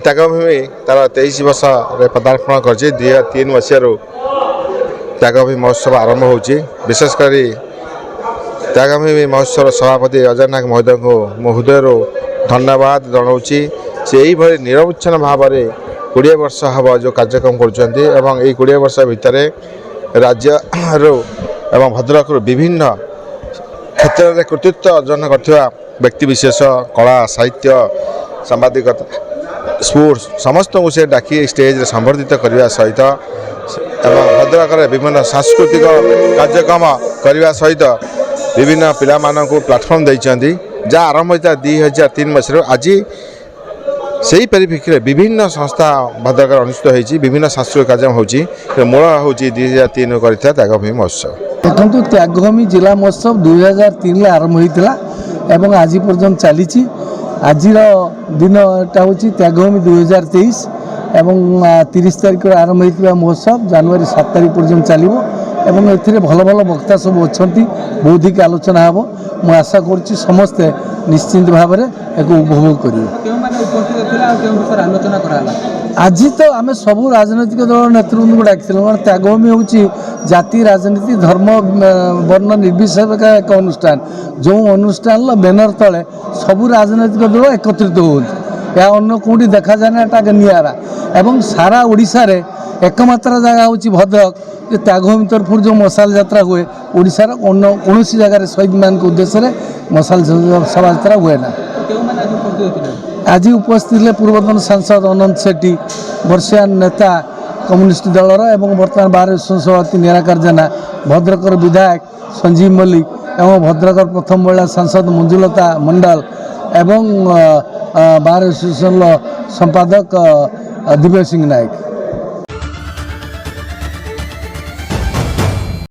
त्यागभूमि तार 23 वर्ष पदार्पण कर 2003 मसीह त्यागभूमि महोत्सव आरंभ हो विशेषकर त्यागभूमि महोत्सव सभापति अजय नायक महोदय को हृदय धन्यवाद जनाऊँगी से यही निरवच्छिन्न भाव में 20 वर्ष हम जो कार्यक्रम कर 20 वर्ष भितर राज्य एवं भद्रक विभिन्न क्षेत्र में कृतित्व अर्जन कर व्यक्तिविशेष कला साहित्य सांबादिकता स्पोर्ट्स समस्त को से डाकी स्टेज रे संबर्धित करने सहित एवं भद्रक विभिन्न सांस्कृतिक कार्यक्रम करने सहित विभिन्न पिला को प्लाटफर्म देती जहाँ आरंभ होता 2003 मसीह आज से ही परिप्रेक्षी विभिन्न संस्था भद्रक अनुष्ठित होती विभिन्न सांस्कृतिक कार्यक्रम हो मूल हूँ 2003 कर त्यागभूमि महोत्सव। देखो त्यागभूमि जिला महोत्सव 2003 आरंभ होता एवं आज पर्यंत चली आज दिन एटा हूँ त्यागभूमि 2023 एवं 30 तारिख आरंभ होता महोत्सव जनवरी 7 तारिख पर्यंत चलो एवं ए भल भल वक्ता सब अच्छा बौद्धिक आलोचना हम मु आशा करुच्ची समस्ते निश्चिंत भाव में एक उपभोग करेंगे। आज तो आम सबू राजनैतिक दल नेतृत्व को डाक त्यागभूमि हूँ जाति राजनीति धर्म वर्ण निर्विशेष एक अनुष्ठान जो अनुष्ठान बैनर तले सबू राजनैतिक दल एकत्रित होती या अन्य कौटी देखा जाए निरा एवं सारा ओडिशा रे एकमात्र जगह हूँ भद्रक जो त्यागभूमि तरफ जो मशाल यात्रा हुए ओडिशार अन्य कौन जगार शहीद मान के उद्देश्य मशाल शोभा यात्रा हुए ना। आज उपस्थित पूर्वतन सांसद अनंत सेठी वर्षियान नेता कम्युनिस्ट दलर एवं बर्तमान बार सभापति निराकार जेना भद्रकर विधायक संजीव मल्लिक एवं भद्रकर प्रथम महिला सांसद मंजुलता मंडल एवं बार एसोसिएशन संपादक दिव्य सिंह नायक।